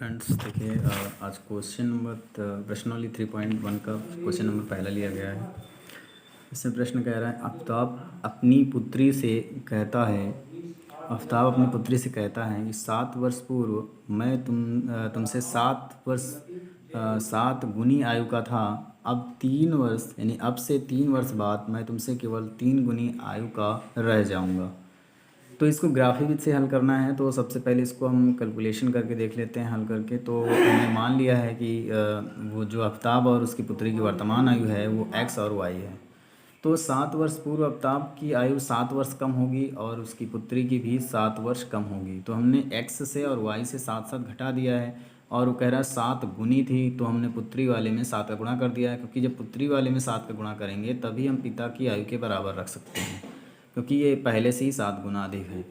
Friends देखिए आज question number प्रश्नावली 3.1 का क्वेश्चन नंबर पहला लिया गया है। इसमें प्रश्न कह रहा है आफ्ताब अपनी पुत्री से कहता है कि 7 वर्ष पूर्व मैं तुमसे 7 गुनी आयु का था। अब 3 वर्ष यानी अब से 3 वर्ष बाद मैं तुमसे केवल 3 गुनी आयु का रह जाऊंगा। तो इसको ग्राफी विधि से हल करना है। तो सबसे पहले इसको हम कैलकुलेशन करके देख लेते हैं हल करके। तो हमने मान लिया है कि वो जो आफ्ताब और उसकी पुत्री की वर्तमान आयु है वो x और y है। तो 7 वर्ष पूर्व आफ्ताब की आयु 7 वर्ष कम होगी और उसकी पुत्री की भी 7 वर्ष कम होगी। तो हमने x से और y से 7 घटा दिया है और वो कह रहा है 7 गुनी थी, तो हमने पुत्री वाले में 7 का गुणा कर दिया है, क्योंकि जब पुत्री वाले में 7 का गुणा करेंगे तभी हम पिता की आयु के बराबर रख सकते हैं, क्योंकि ये पहले से ही 7 गुना अधिक है,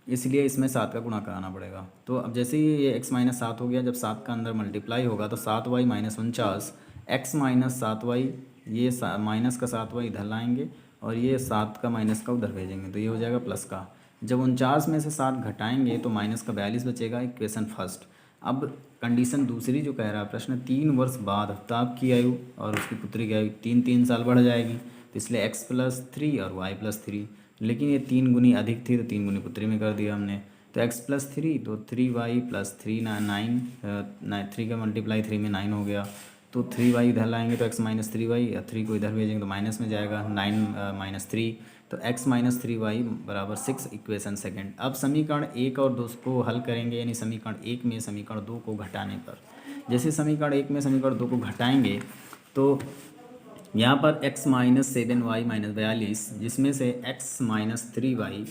इसलिए इसमें 7 का गुणा कराना पड़ेगा। तो अब जैसे ही ये x माइनस 7 हो गया, जब 7 का अंदर मल्टीप्लाई होगा तो 7y minus 49 x minus 7y, ये माइनस का 7y इधर लाएंगे और ये 7 का माइनस का उधर भेजेंगे, तो ये हो जाएगा प्लस का। जब 49 में से 7 घटाएंगे तो माइनस का 42 बचेगा, इक्वेशन फर्स्ट। अब कंडीशन दूसरी जो कह रहा है प्रश्न, 3 वर्ष बाद आफ्ताब की आयु और उसकी पुत्री की आयु 3 साल बढ़ जाएगी, तो इसलिए x+3 और y+3, लेकिन ये 3 गुनी अधिक थी तो 3 गुनी पुत्री में कर दिया हमने। तो x+3 तो 3y+3 9 3 का मल्टीप्लाई 3 में 9 हो गया, तो 3y इधर लाएंगे तो x माइनस 3y, 3 को इधर भेजेंगे तो माइनस में जाएगा 9 माइनस 3, तो x माइनस 3y बराबर 6, इक्वेशन सेकेंड। अब समीकरण 1 और 2 को हल करेंगे, यानी समीकरण 1 में समीकरण 2 को घटाने पर, जैसे समीकरण 1 में समीकरण 2 को घटाएंगे तो यहाँ पर x माइनस 7y माइनस 42, जिसमें से x माइनस 3y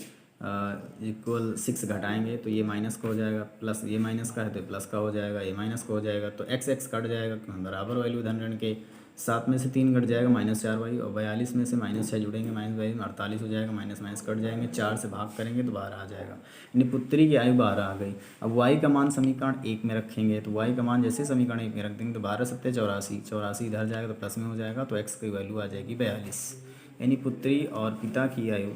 इक्वल 6 घटाएंगे तो ये माइनस का हो जाएगा, प्लस ये माइनस का है तो प्लस का हो जाएगा, ये माइनस का हो जाएगा, तो x कट जाएगा, बराबर वैल्यू धन ऋण के। 7 में से 3 कट जाएगा -4y, और 42 में से -6 जुड़ेंगे -42 में 48 हो जाएगा, माइनस माइनस कट जाएंगे, 4 से भाग करेंगे तो 12 आ जाएगा, यानी पुत्री की आयु 12 आ गई। अब y का मान समीकरण 1 में रखेंगे, तो y का मान जैसे समीकरण 1 में रख देंगे तो 12 7 84, 84 इधर जाएगा तो प्लस में हो जाएगा, तो x की वैल्यू आ जाएगी 42, यानी पुत्री और पिता की आयु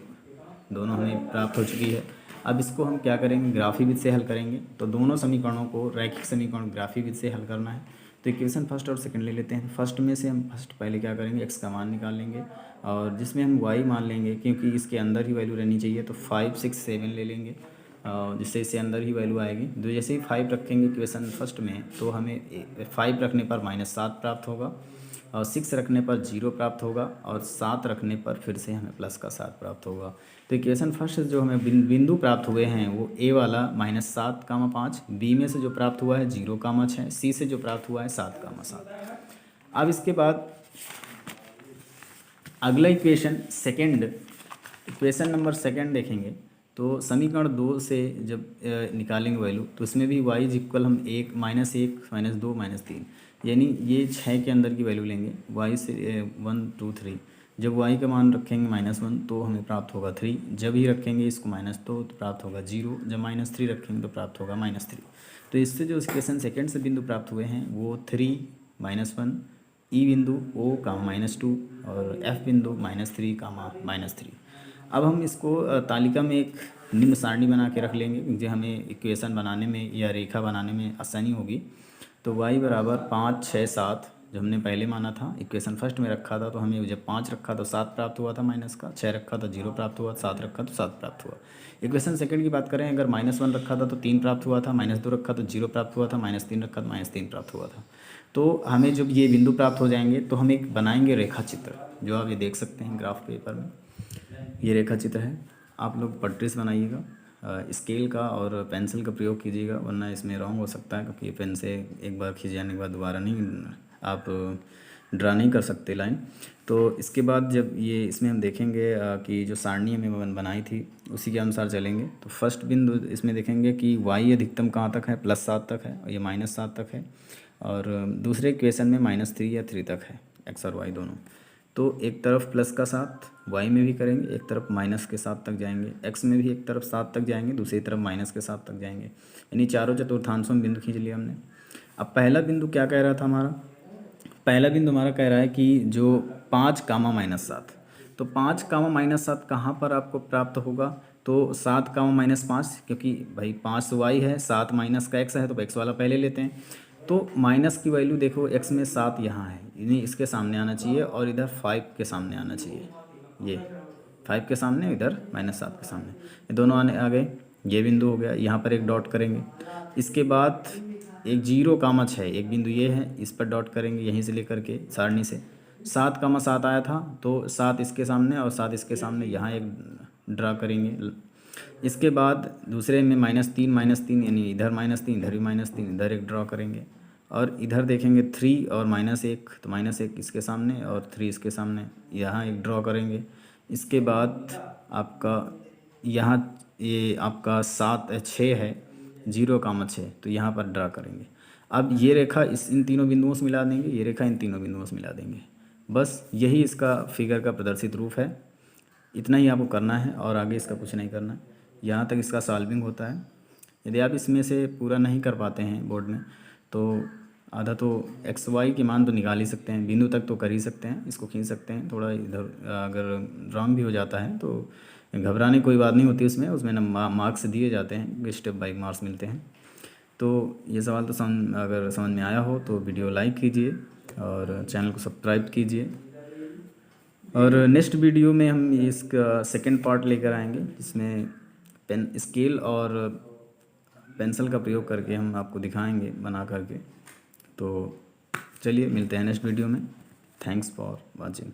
दोनों हमें प्राप्त हो चुकी है। अब इसको हम क्या करेंगे, ग्राफी विधि से हल करेंगे। तो दोनों समीकरणों को रैखिक समीकरण ग्राफी विधि से हल करना है। तो इक्वेशन फर्स्ट और सेकंड ले लेते हैं। फर्स्ट में से हम पहले क्या करेंगे, x का मान निकाल लेंगे और जिसमें हम y मान लेंगे, क्योंकि इसके अंदर ही वैल्यू रहनी चाहिए, तो 5 6 7 ले लेंगे, जिससे इससे अंदर ही वैल्यू आएगी। तो जैसे ही 5 रखेंगे इक्वेशन फर्स्ट में, तो हमें 5 रखने पर -7 प्राप्त होगा, और 6 रखने पर 0 प्राप्त होगा, और 7 रखने पर फिर से हमें प्लस का 7 प्राप्त होगा। तो इक्वेशन फर्स्ट जो हमें बिंदु प्राप्त हुए हैं वो a वाला -7, 5, b में से जो प्राप्त हुआ है 0, 6, c से जो प्राप्त हुआ है 7, 7। अब इसके बाद अगला इक्वेशन नंबर सेकंड देखेंगे। तो समीकरण 2 से जब निकालेंगे वैल्यू, तो इसमें भी y इक्वल हम 1 -1 -2 -3, यानी ये 6 के अंदर की वैल्यू लेंगे, y से 1 2 3। जब y का मान रखेंगे -1 तो हमें प्राप्त होगा 3, जब ही रखेंगे इसको -2 तो प्राप्त होगा 0, जब -3 रखेंगे तो प्राप्त होगा -3। तो इससे जो इक्वेशन सेकंड से बिंदु प्राप्त हुए हैं वो 3 -1, ई बिंदु O -2 और F बिंदु -3 -3। अब हम इसको तालिका में एक निम्न सारणी बना के रख लेंगे, क्योंकि हमें इक्वेशन बनाने में या रेखा बनाने में आसानी होगी। तो y बराबर 5 6 7 जो हमने पहले माना था, इक्वेशन फर्स्ट में रखा था, तो हमें जब 5 रखा तो 7 प्राप्त हुआ था माइनस का, 6 रखा तो 0 प्राप्त हुआ, 7 रखा तो 7 प्राप्त हुआ। इक्वेशन सेकंड की बात करें, अगर -1 रखा था तो 3 प्राप्त हुआ था, -2 रखा तो 0 प्राप्त हुआ था, -3 रखा तो -3 प्राप्त हुआ था। तो हमें जब ये बिंदु प्राप्त हो जाएंगे तो हम एक बनाएंगे रेखा चित्र, जो आप ये देख सकते हैं ग्राफ पेपर में, ये रेखा चित्र है। आप लोग पटरी से बनाइएगा, स्केल का और पेंसिल का प्रयोग कीजिएगा, वरना इसमें रॉन्ग हो सकता है, क्योंकि पेन से एक बार खींच जाने के बाद दोबारा नहीं आप ड्रा नहीं कर सकते लाइन। तो इसके बाद जब ये इसमें हम देखेंगे कि जो सारणी हमें बनाई थी उसी के अनुसार चलेंगे। तो फर्स्ट बिंदु इसमें देखेंगे कि y अधिकतम कहाँ तक है, +7 तक है, और ये -7 तक है, और दूसरे इक्वेशन में -3 या 3 तक है, x और y दोनों। तो एक तरफ प्लस का 7 y में भी करेंगे, एक तरफ माइनस के 7 तक जाएंगे, x में भी एक तरफ 7 तक जाएंगे, दूसरी तरफ माइनस के 7 तक जाएंगे, यानी चारों चतुर्थांशों में बिंदु खींच लिया हमने। अब पहला बिंदु क्या कह रहा था हमारा, पहला बिंदु हमारा कह रहा है कि जो 5, -7, तो 5, -7 कहाँ पर आपको प्राप्त होगा, तो 7 का -5, क्योंकि भाई 5 तो y है, 7 माइनस का x है, तो x वाला पहले लेते हैं। तो माइनस की वैल्यू देखो, x में 7 यहाँ है, यानी इसके सामने आना चाहिए और इधर 5 के सामने आना चाहिए। ये 5 के सामने, इधर -7 के सामने, ये दोनों आने आ गए। ये बिंदु हो गया, यहाँ पर एक डॉट करेंगे। इसके बाद एक 0, 6, एक बिंदु ये है, इस पर डॉट करेंगे यहीं से लेकर के सारणी से। 7, 7 आया था, तो 7 इसके सामने और 7 इसके सामने, यहाँ एक ड्रा करेंगे। इसके बाद दूसरे में -3, यानी इधर -3, इधर भी -3, इधर एक ड्रा करेंगे। और इधर देखेंगे 3 और -1, तो -1 इसके सामने और 3 इसके सामने, यहाँ एक ड्रा करेंगे। इसके बाद आपका यहाँ ये आपका 6 है, 0, 6, तो यहाँ पर ड्रा करेंगे। अब ये रेखा इन तीनों बिंदुओं से मिला देंगे, ये रेखा इन तीनों बिंदुओं से मिला देंगे। बस यही इसका फिगर का प्रदर्शित रूप है। इतना ही आपको करना है और आगे इसका कुछ नहीं करना है। यहाँ तक इसका सॉल्विंग होता है। यदि आप इसमें से पूरा नहीं कर पाते हैं बोर्ड में, तो आधा तो एक्स वाई के मान तो निकाल ही सकते हैं, बिंदु तक तो कर ही सकते हैं, इसको खींच सकते हैं। थोड़ा इधर अगर रॉन्ग भी हो जाता है तो घबराने कोई बात नहीं होती, उसमें ना मार्क्स दिए जाते हैं, स्टेप बाय मार्क्स मिलते हैं। तो ये सवाल तो अगर समझ में आया हो तो वीडियो लाइक कीजिए और चैनल को सब्सक्राइब कीजिए। और नेक्स्ट वीडियो में हम इसका सेकंड पार्ट लेकर आएंगे, जिसमें पेन स्केल और पेंसिल का प्रयोग करके हम आपको दिखाएंगे बना करके। तो चलिए मिलते हैं नेक्स्ट वीडियो में। Thanks for watching.